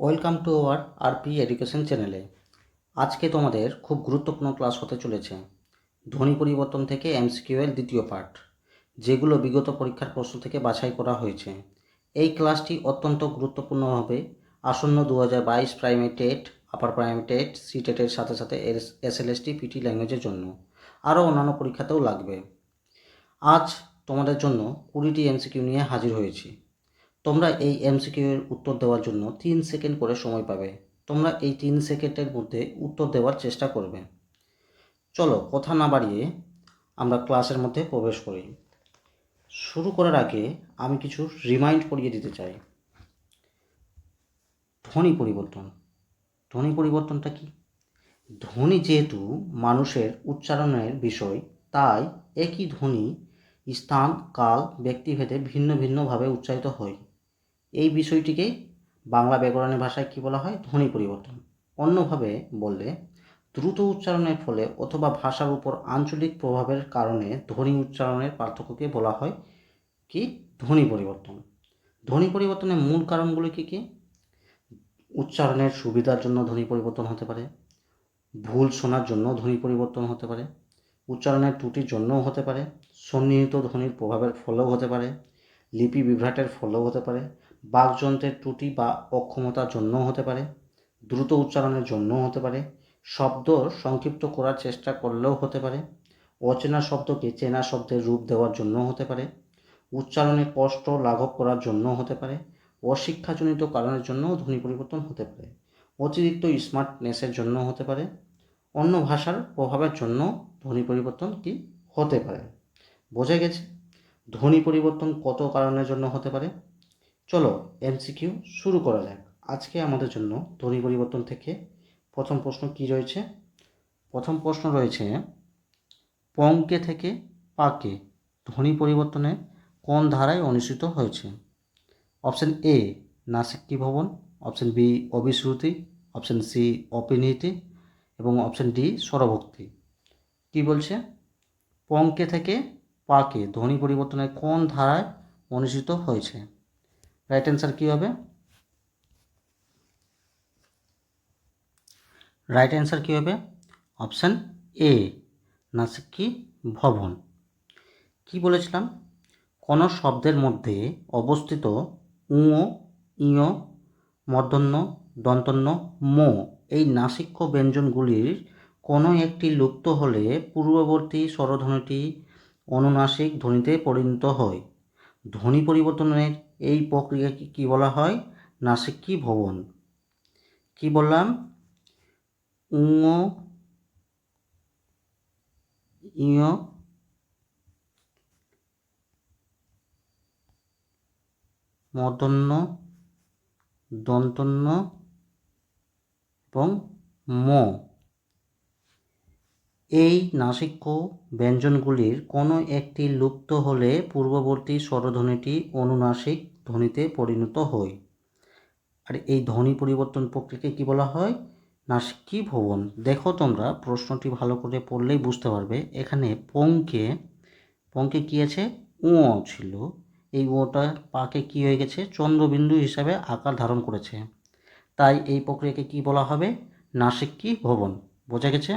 Welcome to our RP education চ্যানেলে। আজকে তোমাদের খুব গুরুত্বপূর্ণ ক্লাস হতে চলেছে ধ্বনি পরিবর্তন থেকে এমসিকিউ এর দ্বিতীয় পার্ট, যেগুলো বিগত পরীক্ষার প্রশ্ন থেকে বাছাই করা হয়েছে। এই ক্লাসটি অত্যন্ত গুরুত্বপূর্ণ হবে আসন্ন 2022 primary TET, upper primary TET, সিটেটের সাথে সাথে এসএলএসটি পিটি ল্যাঙ্গুয়েজের জন্য, আরও অন্যান্য পরীক্ষাতেও লাগবে। আজ তোমাদের জন্য 20টি এমসিকিউ নিয়ে হাজির হয়েছি। তোমরা এই এমসিকিউ এর উত্তর দেওয়ার জন্য 3 সেকেন্ড করে সময় পাবে। তোমরা এই 3 সেকেন্ডের মধ্যে উত্তর দেওয়ার চেষ্টা করবে। চলো কথা না বাড়িয়ে আমরা ক্লাসের মধ্যে প্রবেশ করি। শুরু করার আগে আমি কিছু রিমাইন্ড করিয়ে দিতে চাই। ধ্বনি পরিবর্তন। ধ্বনি পরিবর্তনটা কি? ধ্বনি যেহেতু মানুষের উচ্চারণের বিষয়, তাই একই ধ্বনি স্থান, কাল, ব্যক্তিভেদে ভিন্ন ভিন্নভাবে উচ্চারিত হয়। এই বিষয়টিকেই বাংলা ব্যাকরণের ভাষায় কী বলা হয়? ধ্বনি পরিবর্তন। অন্যভাবে বললে, দ্রুত উচ্চারণের ফলে অথবা ভাষার উপর আঞ্চলিক প্রভাবের কারণে ধ্বনি উচ্চারণের পার্থক্যকে বলা হয় কি? ধ্বনি পরিবর্তন। ধ্বনি পরিবর্তনের মূল কারণগুলি কী কী? উচ্চারণের সুবিধার জন্য ধ্বনি পরিবর্তন হতে পারে, ভুল শোনার জন্য ধ্বনি পরিবর্তন হতে পারে, উচ্চারণের ত্রুটির জন্যও হতে পারে, সন্নিহিত ধ্বনির প্রভাবের ফলেও হতে পারে, লিপি বিভ্রাটের ফলেও হতে পারে, বাকযন্ত্রের ত্রুটি বা অক্ষমতার জন্যও হতে পারে, দ্রুত উচ্চারণের জন্যও হতে পারে, শব্দ সংক্ষিপ্ত করার চেষ্টা করলেও হতে পারে, অচেনা শব্দকে চেনা শব্দের রূপ দেওয়ার জন্যও হতে পারে, উচ্চারণে কষ্ট লাঘব করার জন্যও হতে পারে, অশিক্ষাজনিত কারণের জন্যও ধ্বনি পরিবর্তন হতে পারে, অতিরিক্ত স্মার্টনেসের জন্য হতে পারে, অন্য ভাষার প্রভাবের জন্য ধ্বনি পরিবর্তন কি হতে পারে। বোঝা গেছে ধ্বনি পরিবর্তন কত কারণের জন্য হতে পারে? চলো এমসিকিউ শুরু করা যাক। আজকে আমাদের জন্য ধ্বনি পরিবর্তন থেকে প্রথম প্রশ্ন কি রয়েছে? প্রথম প্রশ্ন রয়েছে, পঙ্কে থেকে পাকে ধ্বনি পরিবর্তনে কোন ধারায় অনুষ্ঠিত হয়েছে? অপশন এ নাসিক্যি ভবন, অপশন বি অবিশ্রুতি, অপশন সি অপিনীতি এবং অপশন ডি স্বরভক্তি। কি বলছে? পঙ্কে থেকে পাকে ধ্বনি পরিবর্তনের কোন ধারায় অনুষ্ঠিত হয়েছে? রাইট অ্যান্সার কী হবে? রাইট অ্যান্সার কী হবে? অপশান এ নাসিক্যি ভবন। কি বলেছিলাম? কোনো শব্দের মধ্যে অবস্থিত উঁ, ইয়, মূর্ধন্য, দন্তন্য, ম এই নাসিক্য ব্যঞ্জনগুলির কোনো একটি লুপ্ত হলে পূর্ববর্তী স্বরধ্বনিটি অনুনাসিক ধ্বনিতে পরিণত হয়। ধ্বনি পরিবর্তনের এই প্রক্রিয়াকে কী বলা হয়? নাসিক্যি ভবন। কি বললাম? উঁ, ইয়, মূর্ধন্য, দন্তন্য এবং ম এই নাসিক্য ব্যঞ্জনগুলির কোনো একটি লুপ্ত হলে পূর্ববর্তী স্বরধ্বনিটি অনুনাসিক ধ্বনিতে পরিণত হয়। আর এই ধ্বনি পরিবর্তন প্রক্রিয়াকে কী বলা হয়? নাসিক্যি ভবন। দেখো তোমরা প্রশ্নটি ভালো করে পড়লেই বুঝতে পারবে। এখানে পঙ্কে কী আছে? উ ছিল। এই ওটা পাকে কী হয়ে গেছে? চন্দ্রবিন্দু হিসাবে আকার ধারণ করেছে। তাই এই প্রক্রিয়াকে কী বলা হবে? নাসিক্যি ভবন। বোঝা গেছে?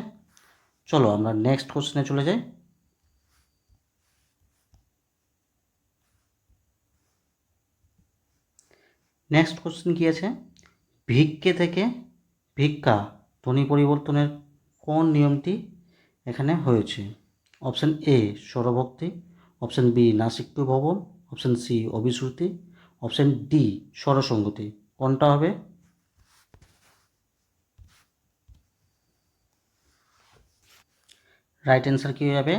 চলো আমরা নেক্সট কোশ্চেনে চলে যাই। নেক্সট কোশ্চেন কি আছে? ভিক্ষে থেকে ভিক্ষা ধ্বনি পরিবর্তনের কোন নিয়মটি এখানে হয়েছে? অপশান এ স্বরভক্তি, অপশান বি নাসিক্য ভবন, অপশান সি অবিশ্রুতি, অপশান ডি স্বরসঙ্গতি। কোনটা হবে? রাইট অ্যান্সার কী হবে?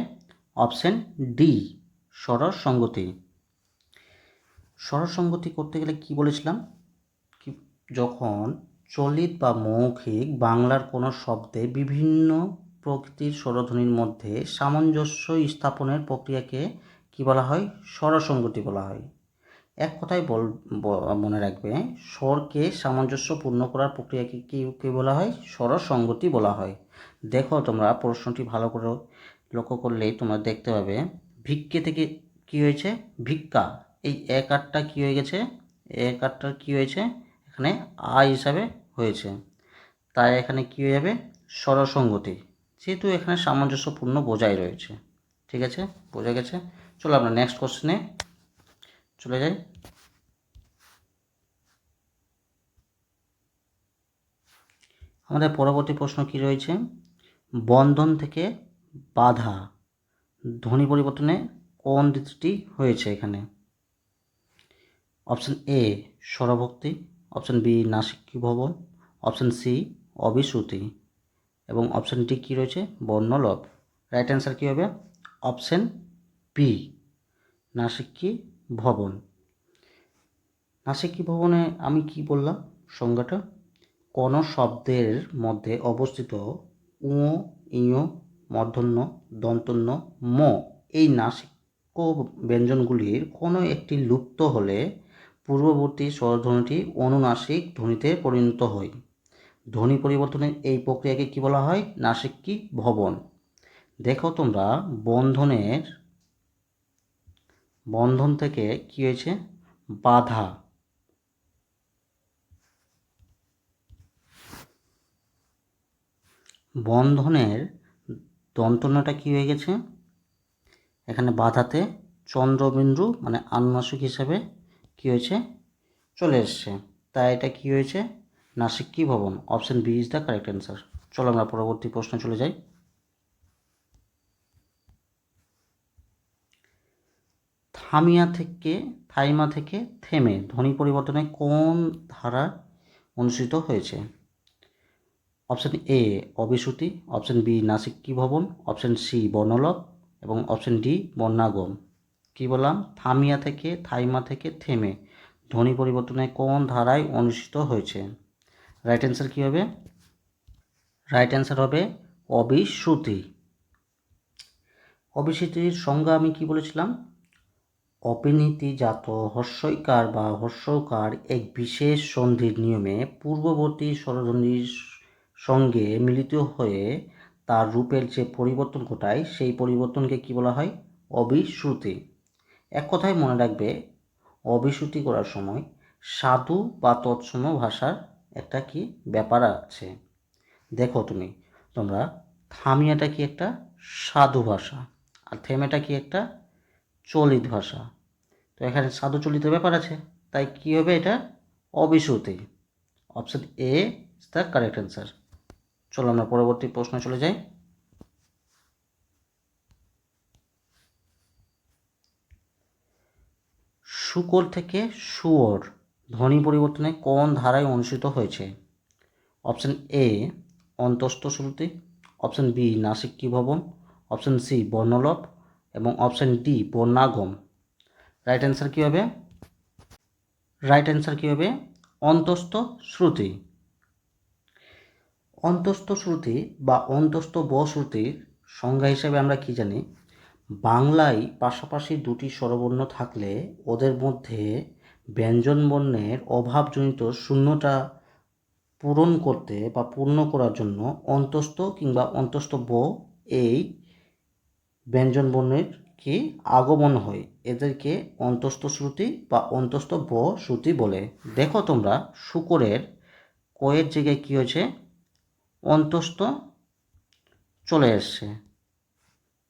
Option D স্বরসঙ্গতি। স্বরসঙ্গতি করতে গেলে কি বলেছিলাম? কি যখন চলিত বা মৌখিক বাংলার কোনো শব্দে বিভিন্ন প্রকৃতির স্বরধ্বনির মধ্যে সামঞ্জস্য স্থাপনের প্রক্রিয়াকে কি বলা হয়? স্বরসঙ্গতি বলা হয়। এক কথায় মনে রাখবে, স্বরকে সামঞ্জস্যপূর্ণ করার প্রক্রিয়াকে কী বলা হয়? স্বরসঙ্গতি বলা হয়। দেখো তোমরা প্রশ্নটি ভালো করে লক্ষ্য করলেই তোমরা দেখতে পাবে, ভিক্ষে থেকে কি হয়েছে? ভিক্ষা। এই এক আটটা কী হয়ে গেছে? এক আটটার কী হয়েছে? এখানে আ হিসাবে হয়েছে, তাই এখানে কী হয়ে যাবে, স্বরসঙ্গতি, যেহেতু এখানে সামঞ্জস্যপূর্ণ বোঝাই রয়েছে। ঠিক আছে, বোঝা গেছে। চলো আমরা নেক্সট কোশ্চেনে চলে যাই। আমাদের পরবর্তী প্রশ্ন কি রয়েছে, বন্ধন থেকে বাধা ধ্বনি পরিবর্তনে কোন রীতিটি হয়েছে এখানে? অপশন এ স্বরভক্তি, অপশন বি নাসিক্য ভবন, অপশন সি অবিশ্রুতি এবং অপশন ডি কী রয়েছে, বর্ণলোপ। রাইট অ্যান্সার কী হবে, অপশন বি নাসিক্যি ভবন। নাসিক্যি ভবনে আমি কি বললাম সংজ্ঞাটা, কোনো শব্দের মধ্যে অবস্থিত উ, ইয়, মূর্ধন্য, দন্তন্য, ম এই নাসিক্য ব্যঞ্জনগুলির কোনো একটি লুপ্ত হলে পূর্ববর্তী স্বরধ্বনিটি অনুনাসিক ধ্বনিতে পরিণত হয়। ধ্বনি পরিবর্তনের এই প্রক্রিয়াকে কি বলা হয়, নাসিক্যি ভবন। দেখো তোমরা বন্ধন থেকে কি হয়েছে, বাধা, বন্ধনের দন্তন্যটা কি হয়ে গেছে, এখানে বাধাতে চন্দ্রবিন্দু মানে আনুনাসিক হিসাবে কি হয়েছে, চলে এসছে, তাই এটা কি হয়েছে, নাসিক্যি ভবন। Option B is the correct answer. চলো আমরা পরবর্তী প্রশ্নে চলে যাই। থাইমা থেকে থেমে ধ্বনি পরিবর্তনে কোন ধারা অনুসৃত হয়েছে? অপশন এ অবিশ্রুতি, অপশন বি নাসিক্যি ভবন, অপশন সি বর্ণলোপ এবং অপশন ডি বর্ণাগম। কি বললাম, থাইমা থেকে থেমে ধ্বনি পরিবর্তনে কোন ধারায় অনুসৃত হয়েছে? রাইট অ্যান্সার কী হবে, রাইট অ্যান্সার হবে অবিশ্রুতি। অবিশ্রুতির সংজ্ঞা আমি কি বলেছিলাম, অপনীতিজাত হর্ষইকার বা হর্ষকার এক বিশেষ সন্ধির নিয়মে পূর্ববর্তী স্বরধ্বনির সঙ্গে মিলিত হয়ে তার রূপের যে পরিবর্তন ঘটায় সেই পরিবর্তনকে কি বলা হয়, অবিশ্রুতি। এক কথায় মনে রাখবে, অবিশ্রুতি করার সময় সাধু বা তৎসম ভাষার একটা কি ব্যাপার আছে। দেখো তোমরা থামিয়াটা কি একটা সাধু ভাষা আর থেমেটা কি একটা চলিত ভাষা, তো এখানে সাধু চলিত ব্যাপার আছে, তাই কি হবে, এটা অবিশ্রুতি। Option A is the correct answer. চলো আমরা পরবর্তী প্রশ্নে চলে যাই। শুকর থেকে শুয়োর ধ্বনি পরিবর্তনে কোন ধারায় অনুসৃত হয়েছে? অপশন এ অন্তস্থ শ্রুতি, অপশন বি নাসিক্যি ভবন, অপশন সি বর্ণলোপ এবং অপশন ডি বর্ণাগম। রাইট অ্যান্সার কী হবে, রাইট অ্যান্সার কী হবে, অন্তস্থ শ্রুতি। অন্তস্থ শ্রুতি বা অন্তস্থ বশ্রুতির সংজ্ঞা হিসেবে আমরা কি জানি, বাংলায় পাশাপাশি দুটি স্বরবর্ণ থাকলে ওদের মধ্যে ব্যঞ্জনবর্ণের অভাবজনিত শূন্যতা পূরণ করতে বা পূর্ণ করার জন্য অন্তস্থ কিংবা অন্তস্থ ব এই ব্যঞ্জনবর্ণের কি আগমন হয়, এদেরকে অন্তস্থ শ্রুতি বা অন্তস্থ ব শ্রুতি বলে। দেখো তোমরা শুকরের কয়ের জায়গায় কী হয়েছে, অন্তস্থ চলে এসছে,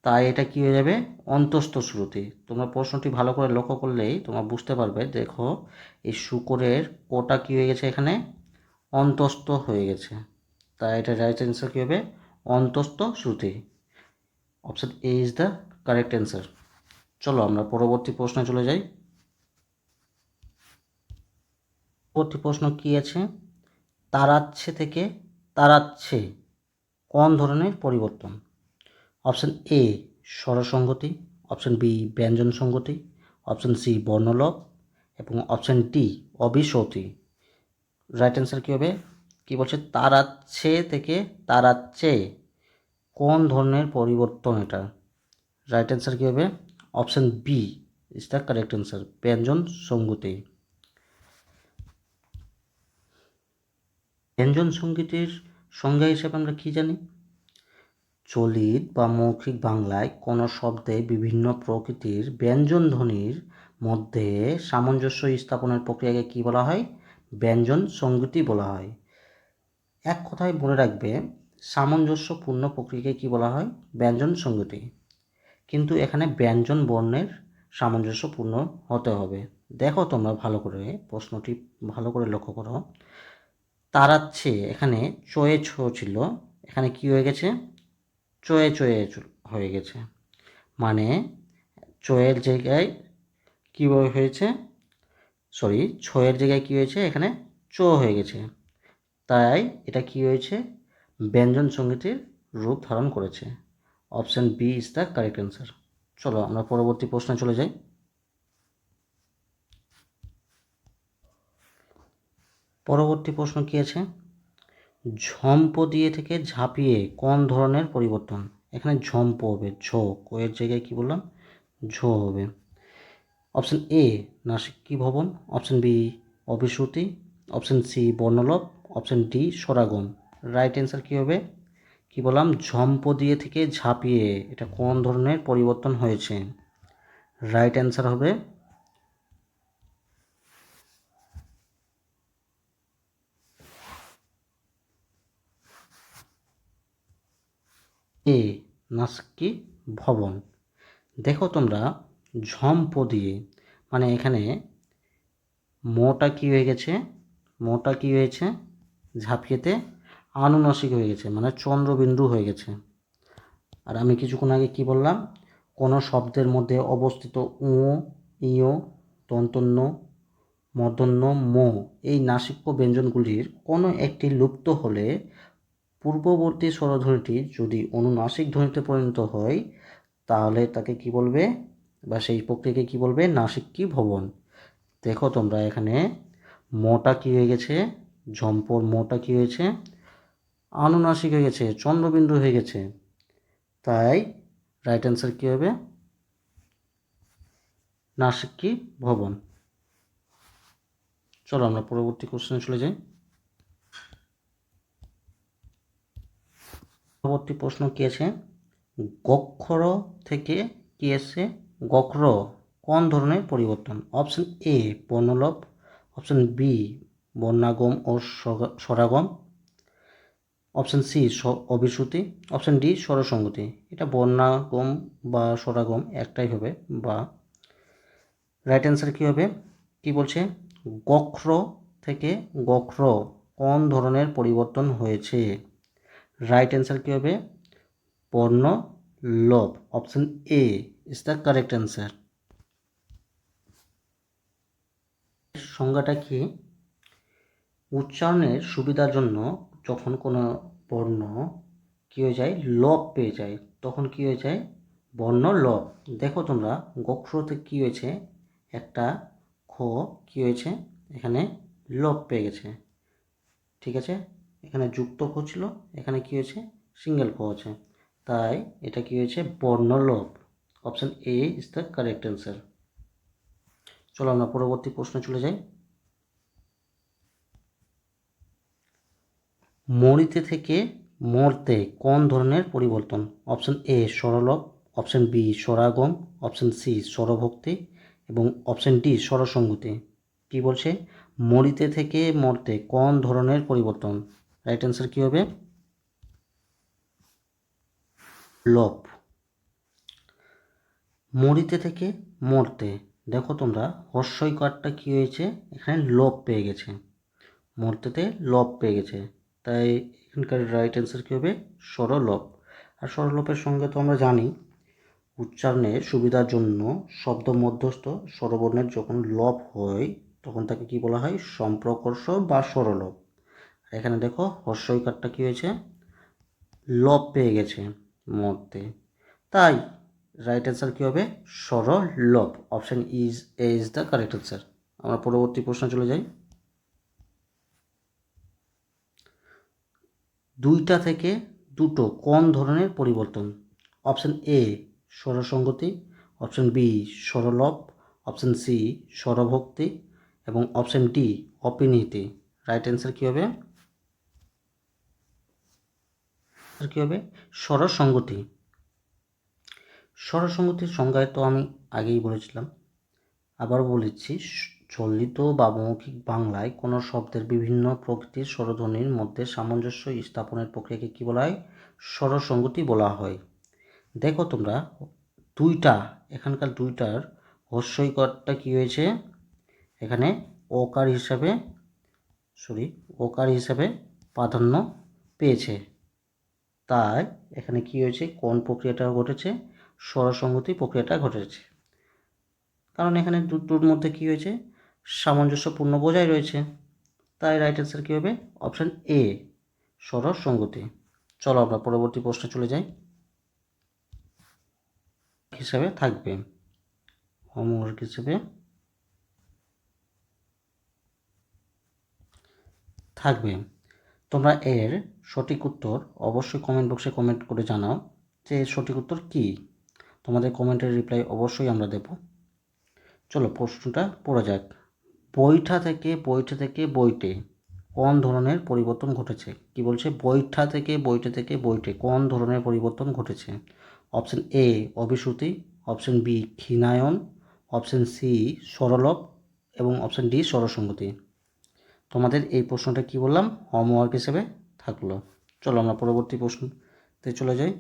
তাই এটা কী হয়ে যাবে, অন্তস্থ শ্রুতি। তোমরা প্রশ্নটি ভালো করে লক্ষ্য করলেই তোমরা বুঝতে পারবে, দেখো এই শুকরের কোটা কী হয়ে গেছে, এখানে অন্তস্থ হয়ে গেছে, তাই এটা রাইট অ্যান্সার কী হবে, অন্তস্থ শ্রুতি। Option A is the correct answer. চলো আমরা পরবর্তী প্রশ্নে চলে যাই। পরবর্তী প্রশ্ন কি আছে, তারাচ্ছে থেকে তারাচ্ছে কোন ধরনের পরিবর্তন? অপশন এ স্বরসঙ্গতি, অপশন বি ব্যঞ্জন সংগতি, অপশন সি বর্ণলোপ এবং অপশন ডি অবিশ্রুতি। রাইট অ্যান্সার কী হবে, কি বলছে, তারাচ্ছে থেকে তারাচ্ছে কোন ধরনের পরিবর্তন এটা? রাইট অ্যান্সার কী হবে, option B is the correct answer, ব্যঞ্জন সংগতি। ব্যঞ্জন সংগীতের সংজ্ঞা হিসেবে আমরা কি জানি, চলিত বা মৌখিক বাংলায় কোনো শব্দে বিভিন্ন প্রকৃতির ব্যঞ্জন ধ্বনির মধ্যে সামঞ্জস্য স্থাপনের প্রক্রিয়াকে কী বলা হয়, ব্যঞ্জন সংগতি বলা হয়। এক কথায় মনে রাখবে, সামঞ্জস্যপূর্ণ প্রক্রিয়াকে কী বলা হয়? ব্যঞ্জন সংগতি। কিন্তু এখানে ব্যঞ্জন বর্ণের সামঞ্জস্যপূর্ণ হতে হবে। দেখো তোমরা ভালো করে প্রশ্নটি ভালো করে লক্ষ্য করো। তারাচ্ছে এখানে চয়ে ছ ছিল, এখানে কি হয়ে গেছে? চয়ে চয়ে হয়ে গেছে। মানে চয়ের জায়গায় কী হয়েছে? ছয়ের জায়গায় কী হয়েছে? এখানে চ হয়ে গেছে। তাই এটা কি হয়েছে? ব্যঞ্জন সংগীতের রূপ ধারণ করেছে। Option B is the correct answer. চলো আমরা পরবর্তী প্রশ্নে চলে যাই। পরবর্তী প্রশ্ন কি আছে? ঝম্প দিয়ে থেকে ঝাঁপিয়ে কোন ধরনের পরিবর্তন? এখানে ঝম্প হবে, ঝো, কোয়ের জায়গায় কি বললাম? ঝো হবে। অপশান এ নাসিক্যি ভবন, অপশান বি অভিশ্রুতি, অপশান সি বর্ণলোপ, অপশান ডি স্বরাগম। রাইট অ্যান্সার কী হবে? কি বললাম? ঝম্প দিয়ে থেকে ঝাঁপিয়ে, এটা কোন ধরনের পরিবর্তন হয়েছে? রাইট অ্যান্সার হবে এ নাসিক্যি ভবন। দেখো তোমরা, ঝম্প দিয়ে মানে এখানে মোটা কি হয়ে গেছে? মোটা কি হয়েছে? ঝাঁপিয়েতে আনুনাসিক হয়ে গেছে, মানে চন্দ্রবিন্দু হয়ে গেছে। আর আমি কিছুক্ষণ আগে কি বললাম? কোনো শব্দের মধ্যে অবস্থিত উ, ইয়, দন্তন্য, মূর্ধন্য, ম এই নাসিক্য ব্যঞ্জনগুলির কোনো একটি লুপ্ত হলে পূর্ববর্তী স্বরধ্বনিটি যদি অনুনাসিক ধ্বনিতে পরিণত হয় তাহলে তাকে কি বলবে, বা সেই প্রক্রিয়াকে কি বলবে? নাসিক্যি ভবন। দেখো তোমরা এখানে মটা কি হয়ে গেছে? ঝম্পর মটা কি হয়েছে? আনুনাসিক হয়ে গেছে, চন্দ্রবিন্দু হয়ে গেছে। তাই রাইট অ্যান্সার কী হবে? নাসিক্যি ভবন। চলো আমরা পরবর্তী কোশ্চেনে চলে যাই। পরবর্তী প্রশ্ন কি আছে? গক্ষর থেকে কি এসছে? গক্র কোন ধরনের পরিবর্তন? অপশন এ বর্ণলোপ, অপশন বি বর্ণাগম ও স্বরাগম, অপশন সি অভিশ্রুতি, অপশন ডি স্বরসঙ্গতি। এটা বর্ণাগম বা স্বরাগম একটাই হবে, বা রাইট অ্যান্সার কী হবে? কি বলছে? গক্র থেকে গক্র কোন ধরনের পরিবর্তন হয়েছে? রাইট অ্যান্সার কী হবে? বর্ণ লোপ। Option A is the correct answer. সংজ্ঞাটা কি? উচ্চারণের সুবিধার জন্য যখন কোনো বর্ণ কী হয়ে যায়? লোপ পেয়ে যায়, তখন কী হয়ে যায়? বর্ণ লোপ। দেখো তোমরা, গক্ষরতে কী হয়েছে? একটা খ কী হয়েছে? এখানে লোপ পেয়ে গেছে। ঠিক আছে, এখানে যুক্ত খ ছিল, এখানে কী হয়েছে? সিঙ্গেল খ আছে। তাই এটা কী হয়েছে? বর্ণলোপ। Option A is the correct answer. চলো আমরা পরবর্তী প্রশ্নে চলে যাই। মরিতে থেকে মরতে কোন ধরনের পরিবর্তন? অপশান এ স্বরলোপ, অপশান বি স্বরাগম, অপশান সি স্বরভক্তি এবং অপশান ডি স্বরসঙ্গতি। কী বলছে? মরিতে থেকে মরতে কোন ধরনের পরিবর্তন? রাইট অ্যান্সার কী হবে? লোপ। মরিতে থেকে মরতে, দেখো তোমরা হর্ষইকারটা কী হয়েছে? এখানে লোপ পেয়ে গেছে, মরতেতে লোপ পেয়ে গেছে। তাই এখানকার রাইট অ্যান্সার কী হবে? স্বরলোপ। আর স্বরলোপের সঙ্গে তো আমরা জানি, উচ্চারণের সুবিধার জন্য শব্দ মধ্যস্থ স্বরবর্ণের যখন লোপ হয় তখন তাকে কি বলা হয়? সম্প্রকর্ষ বা স্বরলোপ। এখানে দেখো হর্ষইকারটা কী হয়েছে? লোপ পেয়ে গেছে মরতে। তাই রাইট অ্যান্সার কী হবে? স্বরলোপ। Option A is the correct answer. আমরা পরবর্তী প্রশ্ন চলে যাই। দুইটা থেকে দুটো কোন ধরনের পরিবর্তন? অপশান এ স্বরসঙ্গতি, অপশান বি স্বরলোপ, অপশান সি স্বরভক্তি এবং অপশান ডি অপিনিহিতি। রাইট অ্যান্সার কী হবে? কী হবে? স্বরসঙ্গতি। স্বরসঙ্গতির সংজ্ঞায় তো আমি আগেই বলেছিলাম, আবার বলেছি, চলিত বা মৌখিক বাংলায় কোনো শব্দের বিভিন্ন প্রকৃতির স্বরধ্বনির মধ্যে সামঞ্জস্য স্থাপনের প্রক্রিয়াকে কী বলা হয়? স্বরসঙ্গতি বলা হয়। দেখো তোমরা দুইটা, এখানকার দুইটার হস্যইকারটা কী হয়েছে? এখানে ওকার হিসাবে প্রাধান্য পেয়েছে। তাই এখানে কী হয়েছে? কোন প্রক্রিয়াটা ঘটেছে? স্বরসঙ্গতি প্রক্রিয়াটা ঘটেছে। কারণ এখানে দুটোর মধ্যে কী হয়েছে? সামঞ্জস্যপূর্ণ বজায় রয়েছে। তাই রাইট অ্যান্সার কী হবে? অপশান এ, স্বরসঙ্গতি। চলো আমরা পরবর্তী প্রশ্নে চলে যাই। হিসাবে থাকবে, হোমওয়ার্ক হিসেবে থাকবে। তোমরা এর সঠিক উত্তর অবশ্যই কমেন্ট বক্সে কমেন্ট করে জানাও যে এর সঠিক উত্তর কী। তোমাদের কমেন্টের রিপ্লাই অবশ্যই আমরা দেব। চলো প্রশ্নটা পড়া যাক। বৈঠা থেকে বইটে কোন ধরনের পরিবর্তন ঘটেছে? কি বলছে? বৈঠা থেকে বইটে কোন ধরনের পরিবর্তন ঘটেছে? অপশন এ অভিশ্রুতি, অপশন বি ক্ষীণায়ন, অপশন সি স্বরলোপ এবং অপশন ডি স্বরসঙ্গতি। তোমাদের এই প্রশ্নটা কি বললাম? হোমওয়ার্ক হিসেবে থাকলো। চলো আমরা পরবর্তী প্রশ্নতে চলে যাই।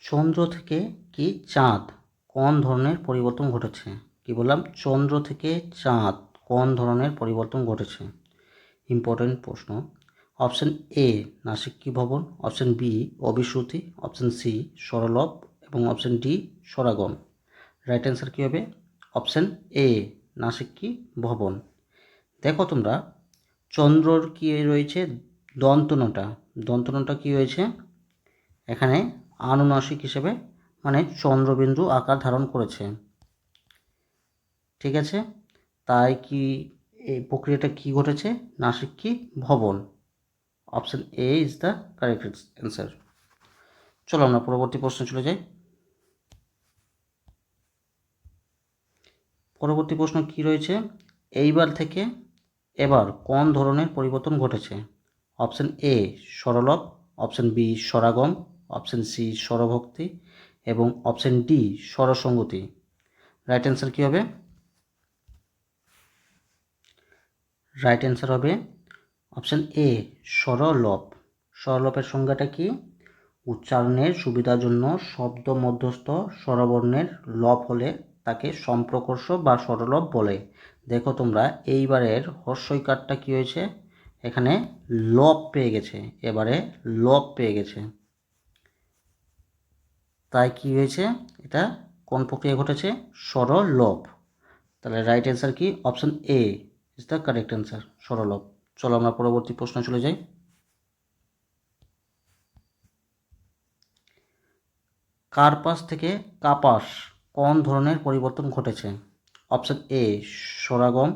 চন্দ্র থেকে কি চাঁদ কোন ধরনের পরিবর্তন ঘটেছে? কি বললাম? চন্দ্র থেকে চাঁদ কোন ধরনের পরিবর্তন ঘটেছে? ইম্পর্টেন্ট প্রশ্ন। অপশন এ নাসিক্যি ভবন, অপশন বি অভিশ্রুতি, অপশন সি স্বরলোপ এবং অপশন ডি স্বরাগম। রাইট অ্যান্সার কী হবে? অপশন এ নাসিক্যি ভবন। দেখো তোমরা চন্দ্রর কী রয়েছে? দন্তনটা কী হয়েছে? এখানে আনুনাসিক হিসেবে মানে চন্দ্রবিন্দু আকার ধারণ করেছে। ঠিক আছে, তাই কি এই প্রক্রিয়াটা কি ঘটেছে? নাসিক্যি ভবন। Option A is the correct answer. চলো আমরা পরবর্তী প্রশ্নে চলে যাই। পরবর্তী প্রশ্ন কি রয়েছে? এইবার থেকে এবার কোন ধরনের পরিবর্তন ঘটেছে? অপশন এ স্বরলোপ, অপশন বি স্বরাগম, অপশন সি স্বরভক্তি এবং অপশন ডি স্বরসঙ্গতি। রাইট অ্যান্সার কী হবে? রাইট অ্যান্সার হবে অপশন এ স্বরলোপ। স্বরলোপের সংজ্ঞাটা কি? উচ্চারণের সুবিধার জন্য শব্দ মধ্যস্থ স্বরবর্ণের লোপ হলে তাকে সম্প্রকর্ষ বা স্বরলোপ বলে। দেখো তোমরা এইবারের হস্যইকারটা কী হয়েছে? এখানে লোপ পেয়ে গেছে, এবারে লোপ পেয়ে গেছে। তাই কি হয়েছে? এটা কোন প্রক্রিয়া ঘটেছে? স্বরলোপ। তাহলে রাইট অ্যান্সার কি? Option A is the correct answer, স্বরলোপ। চলো আমরা পরবর্তী প্রশ্নে চলে যাই। কার্পাস থেকে কাপাস কোন ধরনের পরিবর্তন ঘটেছে? অপশন এ স্বরাগম,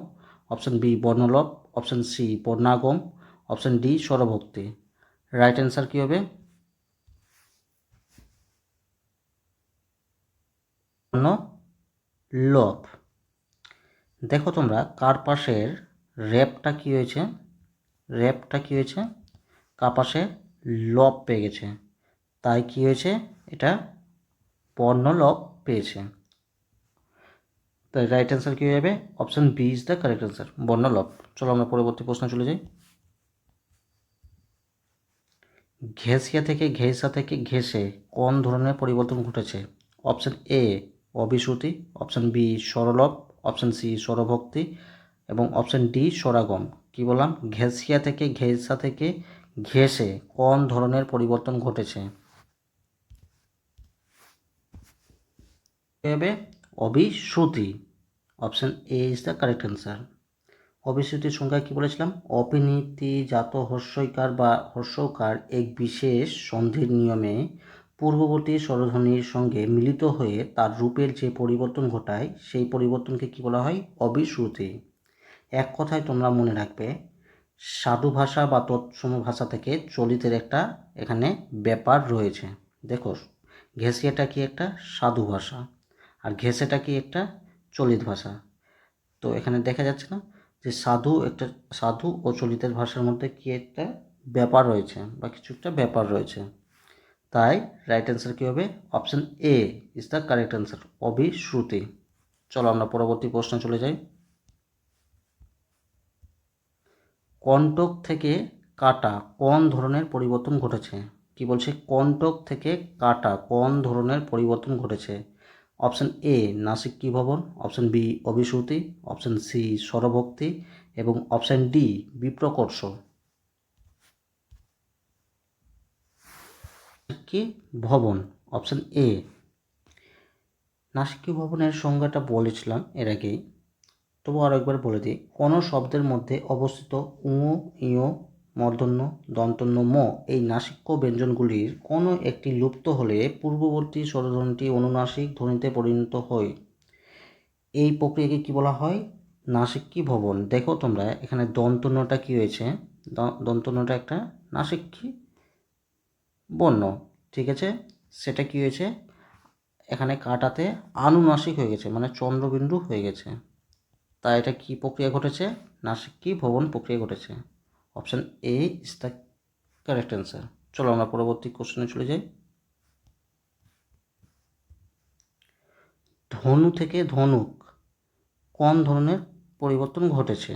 অপশন বি বর্ণলোপ, অপশন সি বর্ণাগম, অপশন ডি স্বরভক্তি। রাইট অ্যান্সার কী হবে? বর্ণলোপ। দেখো তোমরা কার্পাসের রেপটা কী হয়েছে? কাপাসে লোপ পেয়ে গেছে, তাই কি হয়েছে? এটা বর্ণলোপ পেয়েছে। তাই রাইট অ্যান্সার কী হয়ে যাবে? Option B is the correct answer, বর্ণলোপ। চলো আমরা পরবর্তী প্রশ্নে চলে যাই। ঘেঁষিয়া থেকে ঘেঁষে কোন ধরনের পরিবর্তন ঘটেছে? অপশন এ অভিশ্রুতি, অপশন বি স্বরলোপ, অপশন সি স্বরভক্তি এবং অপশন ডি স্বরাগম। কী বললাম? ঘেঁষিয়া থেকে ঘেঁষে কোন ধরনের পরিবর্তন ঘটেছে? হবে অভিশ্রুতি। Option A is the correct answer. অভিশ্রুতির সংজ্ঞা কী বলেছিলাম? অপিনীতিজাত হস্যইকার বা হস্যকার এক বিশেষ সন্ধির নিয়মে পূর্ববর্তী স্বরধ্বনির সঙ্গে মিলিত হয়ে তার রূপের যে পরিবর্তন ঘটায় সেই পরিবর্তনকে কী বলা হয়? অভিশ্রুতি। এক কথায় তোমরা মনে রাখবে, সাধু ভাষা বা তৎসম ভাষা থেকে চলিতের একটা এখানে ব্যাপার রয়েছে। দেখো ঘেঁষিয়াটা কি একটা সাধু ভাষা আর ঘেঁষেটা কি একটা চলিত ভাষা। তো এখানে দেখা যাচ্ছে না যে সাধু ও চলিতের ভাষার মধ্যে কি একটা ব্যাপার রয়েছে বা কিছু একটা ব্যাপার রয়েছে। তাই রাইট অ্যান্সার কী হবে? Option A is the correct answer, Abhishruti. চলো আমরা পরবর্তী প্রশ্নে চলে যাই। কণ্টক থেকে কাটা কোন ধরনের পরিবর্তন ঘটেছে? কি বলছে? কণ্টক থেকে কাটা কোন ধরনের পরিবর্তন ঘটেছে? অপশন এ নাসিক্যি ভবন, অপশন বি অভিশ্রুতি, অপশন সি স্বরভক্তি এবং অপশন ডি বিপ্রকর্ষ। নাসিক্যি ভবন, অপশন এ। নাসিক্যি ভবনের সংজ্ঞাটা বলেছিলাম এর আগেই, তবু আরও একবার বলে দিই। কোনো শব্দের মধ্যে অবস্থিত উ, ইয়, মূর্ধন্য, দন্তন্য, ম এই নাসিক্য ব্যঞ্জনগুলির কোনো একটি লুপ্ত হলে পূর্ববর্তী স্বরধ্বনিটি অনুনাসিক ধ্বনিতে পরিণত হয়। এই প্রক্রিয়াকে কি বলা হয়? নাসিক্যি ভবন। দেখো তোমরা এখানে দন্তন্যটা কি হয়েছে? দন্তন্যটা একটা নাসিক্যি বর্ণ, ঠিক আছে? সেটা কি হয়েছে? এখানে কাটাতে আনুনাসিক হয়ে গেছে, মানে চন্দ্রবিন্দু হয়ে গেছে। তাই এটা কি প্রক্রিয়া ঘটেছে? নাসিক্যি ভবন প্রক্রিয়া ঘটেছে। Option A is the correct answer. চলো আমরা পরবর্তী কোশ্চেনে চলে যাই। ধনু থেকে ধনুক কোন ধরনের পরিবর্তন ঘটেছে?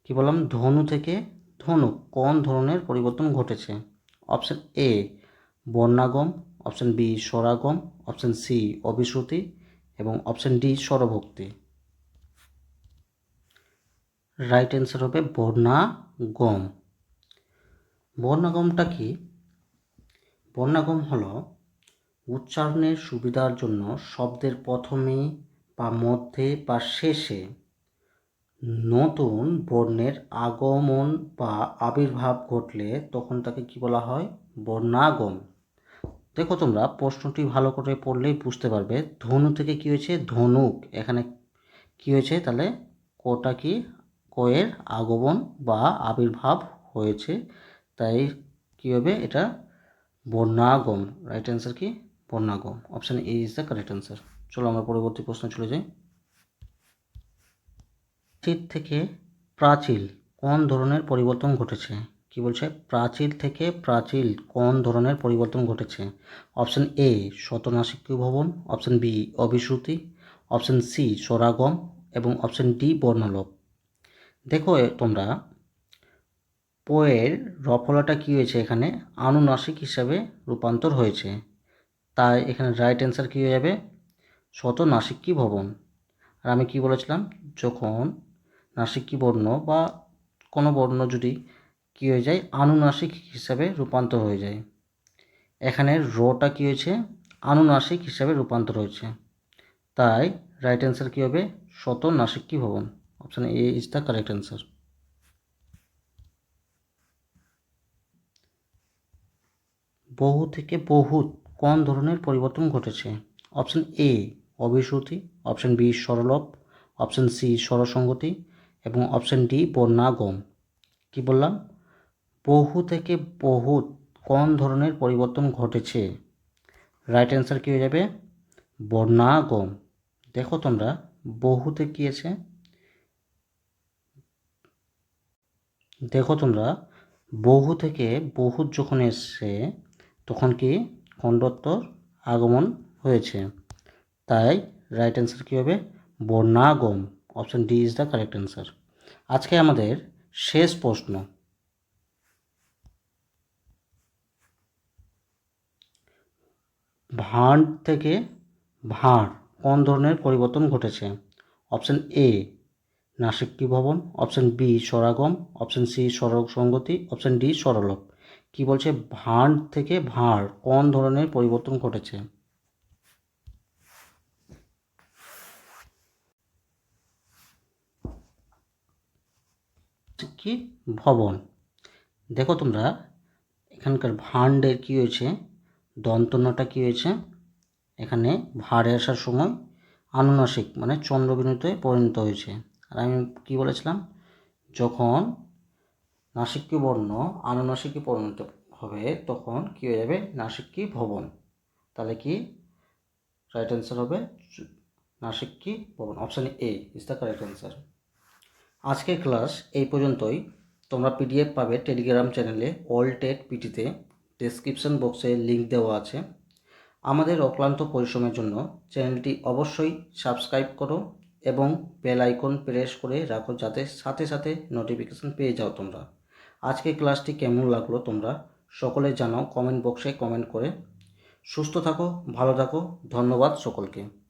কি বললাম? ধনু থেকে ধনুক কোন ধরনের পরিবর্তন ঘটেছে? অপশন এ বর্ণাগম, অপশন বি স্বরাগম, অপশন সি অভিশ্রুতি এবং অপশন ডি স্বরভক্তি। রাইট অ্যান্সার হবে বর্ণাগম। বর্ণাগমটা কি? বর্ণাগম হলো উচ্চারণের সুবিধার জন্য শব্দের প্রথমে বা মধ্যে বা শেষে নতুন বর্ণের আগমন বা আবির্ভাব ঘটলে তখন তাকে কি বলা হয়? বর্ণাগম। দেখো তোমরা প্রশ্নটি ভালো করে পড়লেই বুঝতে পারবে। ধনু থেকে কি হয়েছে? ধনুক। এখানে কি হয়েছে তাহলে? কটা কি? কয়ের আগমন বা আবির্ভাব হয়েছে, তাই কি হবে? এটা বর্ণাগম। রাইট অ্যান্সার কি? বর্ণাগম। Option A is the correct answer. চলো আমরা পরবর্তী প্রশ্নে চলে যাই। প্রাচীর থেকে প্রাচীল কোন ধরনের পরিবর্তন ঘটেছে? কি বলছে? প্রাচীর থেকে প্রাচীল কোন ধরনের পরিবর্তন ঘটেছে? অপশান এ শতনাসিক্যি ভবন, অপশান বি অভিশ্রুতি, অপশান সি স্বরাগম এবং অপশান ডি বর্ণলোপ। দেখো তোমরা পোয়ের রফলাটা কী হয়েছে? এখানে আনুনাসিক হিসাবে রূপান্তর হয়েছে, তাই এখানে রাইট অ্যান্সার কী হয়ে যাবে? শতনাসিক্যি ভবন। আর আমি কি বলেছিলাম? যখন নাসিক্যি বর্ণ বা কোনো বর্ণ যদি কী হয়ে যায়? আনুনাসিক হিসাবে রূপান্তর হয়ে যায়। এখানে রটা কী হয়েছে? আনুনাসিক হিসাবে রূপান্তর হয়েছে, তাই রাইট অ্যান্সার কী হবে? শতনাসিক্যি ভবন। Option A is the correct answer. বহু থেকে বহুত কোন ধরনের পরিবর্তন ঘটেছে? অপশন এ অভিশ্রুতি, অপশন বি স্বরলোপ, অপশন সি স্বরসঙ্গতি এবং অপশন ডি বর্ণাগম। কি বললাম? বহু থেকে বহুত কোন ধরনের পরিবর্তন ঘটেছে? রাইট অ্যান্সার কী হয়ে যাবে? বর্ণাগম। দেখো তোমরা বহুতে কী আছে? দেখো তোমরা বহু থেকে বহুত যখন এসছে তখন কি খণ্ডত্বর আগমন হয়েছে, তাই রাইট অ্যান্সার কী হবে? বর্ণাগম। Option D is the correct answer. আজকে আমাদের শেষ প্রশ্ন। ভাঁড় থেকে ভাঁড় কোন ধরনের পরিবর্তন ঘটেছে? অপশন এ নাসিক্যি ভবন, অপশন বি স্বরাগম, অপশন সি স্বরসঙ্গতি, অপশন ডি স্বরলোপ। কি বলছে? ভাঁড় থেকে ভাঁড় কোন ধরনের পরিবর্তন ঘটেছে? কি ভবন। দেখো তোমরা এখানকার ভাঁড়ের কী হয়েছে? দন্তন্যটা কী হয়েছে? এখানে ভাঁড়ে আসার সময় আনুনাসিক মানে চন্দ্রবিন্দুতে পরিণত হয়েছে। আর আমি কি বলেছিলাম? যখন নাসিক্যি বর্ণ আনুনাসিকে পরিণত হবে তখন কী হয়ে যাবে? নাসিক্যি ভবন। তাহলে কি রাইট অ্যান্সার হবে? নাসিক্যি ভবন। Option A is the correct answer. আজকের ক্লাস এই পর্যন্তই। তোমরা পিডিএফ পাবে টেলিগ্রাম চ্যানেলে অল টেট পিটিতে। ডেসক্রিপশন বক্সে লিঙ্ক দেওয়া আছে। আমাদের অক্লান্ত পরিশ্রমের জন্য চ্যানেলটি অবশ্যই সাবস্ক্রাইব করো এবং বেল আইকন প্রেস করে রাখো, যাতে সাথে সাথে নোটিফিকেশন পেয়ে যাও তোমরা। আজকে ক্লাসটি কেমন লাগলো তোমরা সকলে জানাও কমেন্ট বক্সে কমেন্ট করে। সুস্থ থাকো, ভালো থাকো, ধন্যবাদ সকলকে।